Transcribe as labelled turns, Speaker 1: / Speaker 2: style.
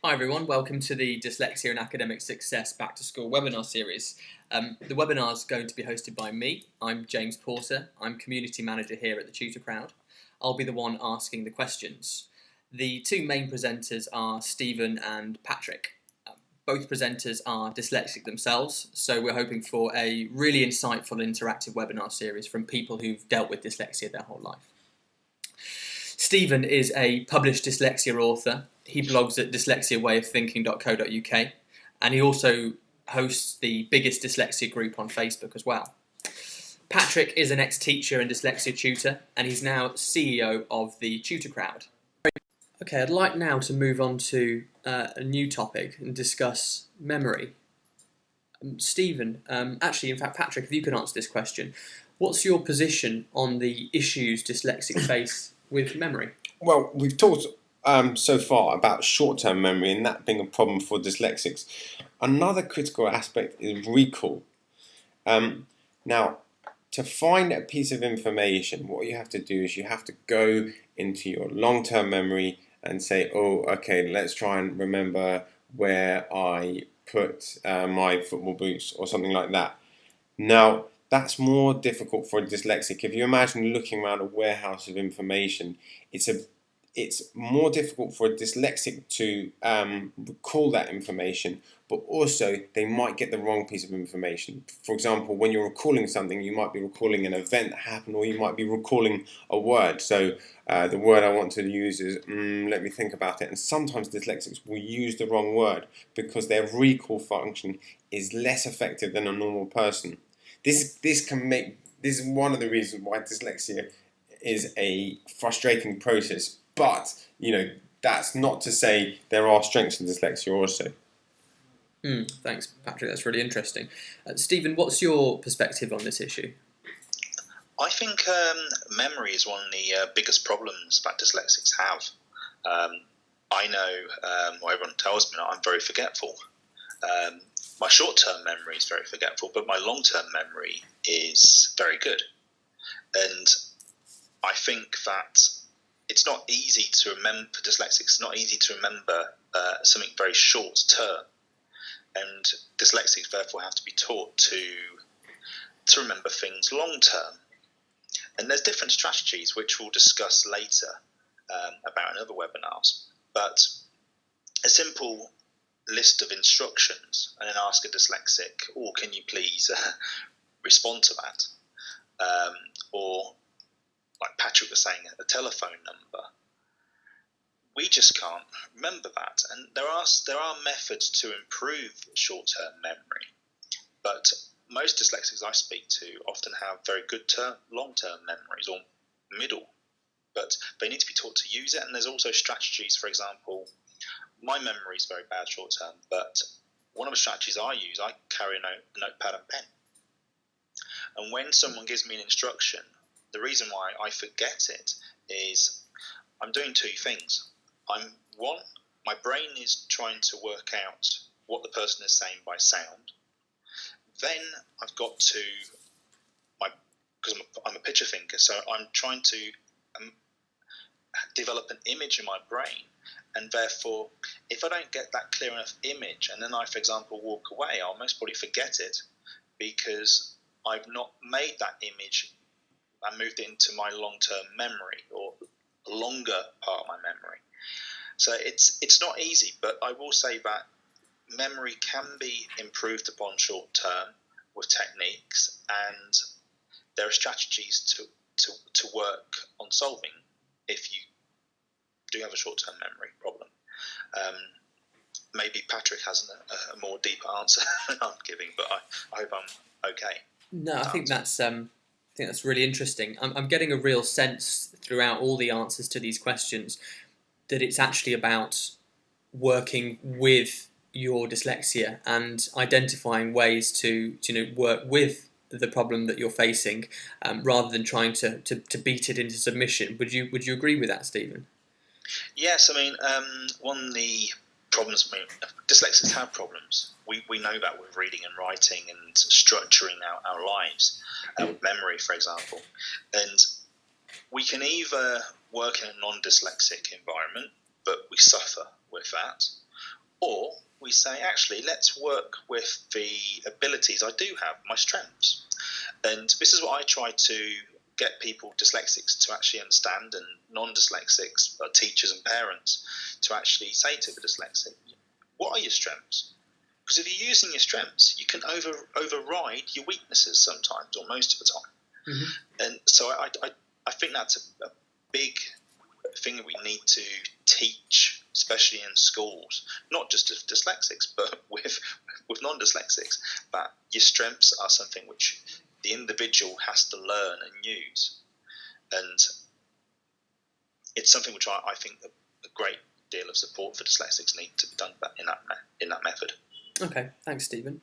Speaker 1: Hi everyone, welcome to the Dyslexia and Academic Success Back to School webinar series. The webinar is going to be hosted by me. I'm James Porter. I'm Community Manager here at the Tutor Crowd. I'll be the one asking the questions. The two main presenters are Stephen and Patrick. Both presenters are dyslexic themselves, so we're hoping for a really insightful interactive webinar series from people who've dealt with dyslexia their whole life. Stephen is a published dyslexia author. He blogs at dyslexiawayofthinking.co.uk, and he also hosts the biggest dyslexia group on Facebook as well. Patrick is an ex-teacher and dyslexia tutor, and he's now CEO of the Tutor Crowd. Okay, I'd like now to move on to a new topic and discuss memory. Stephen, actually, in fact, Patrick, if you could answer this question, what's your position on the issues dyslexics face with memory?
Speaker 2: Well, we've talked so far about short-term memory and that being a problem for dyslexics. Another critical aspect is recall. Now, to find a piece of information, what you have to do is you have to go into your long-term memory and say, oh, okay, let's try and remember where I put my football boots or something like that. Now, that's more difficult for a dyslexic. If you imagine looking around a warehouse of information, it's more difficult for a dyslexic to recall that information, but also they might get the wrong piece of information. For example, when you're recalling something, you might be recalling an event that happened, or you might be recalling a word. So the word I want to use is, let me think about it. And sometimes dyslexics will use the wrong word because their recall function is less effective than a normal person. This is one of the reasons why dyslexia is a frustrating process. But, that's not to say there are strengths in dyslexia also.
Speaker 1: Thanks, Patrick. That's really interesting. Stephen, what's your perspective on this issue?
Speaker 3: I think memory is one of the biggest problems that dyslexics have. I know, everyone tells me I'm very forgetful. My short-term memory is very forgetful, but my long-term memory is very good. And I think that it's not easy to remember, for dyslexics, it's not easy to remember something very short-term. And dyslexics therefore have to be taught to remember things long-term. And there's different strategies which we'll discuss later about in other webinars. But a simple list of instructions and then ask a dyslexic, can you please respond to that? Or, like Patrick was saying, a telephone number. We just can't remember that. And there are methods to improve short-term memory, but most dyslexics I speak to often have very good long-term memories, or middle, but they need to be taught to use it. And there's also strategies. For example, my memory is very bad short-term, but one of the strategies I use, I carry a notepad and pen. And when someone gives me an instruction, the reason why I forget it is I'm doing two things. One, my brain is trying to work out what the person is saying by sound. Then I've got to, because I'm a picture thinker, so I'm trying to develop an image in my brain. And therefore, if I don't get that clear enough image, and then I, for example, walk away, I'll most probably forget it because I've not made that image and moved it into my long-term memory, or a longer part of my memory. So it's not easy, but I will say that memory can be improved upon short-term with techniques, and there are strategies to work on solving if you do have a short-term memory problem. Maybe Patrick has a more deeper answer than I'm giving, but I hope I'm okay.
Speaker 1: No, I think that's really interesting. I'm getting a real sense throughout all the answers to these questions that it's actually about working with your dyslexia and identifying ways to work with the problem that you're facing, rather than trying to beat it into submission. Would you agree with that, Stephen?
Speaker 3: Yes, I mean, one of the problems, dyslexics have problems. We know that with reading and writing and structuring our lives, with memory, for example. And we can either work in a non-dyslexic environment, but we suffer with that, Or we say, actually, let's work with the abilities I do have, my strengths. And this is what I try to get people, dyslexics, to actually understand, and non-dyslexics, teachers and parents, to actually say to the dyslexic, what are your strengths? Because if you're using your strengths, you can override your weaknesses sometimes, or most of the time. Mm-hmm. And so I think that's a big thing that we need to teach, especially in schools, not just of dyslexics, but with non-dyslexics, that your strengths are something which the individual has to learn and use. And it's something which I think a great deal of support for dyslexics need to be done in that method.
Speaker 1: Okay, thanks, Stephen.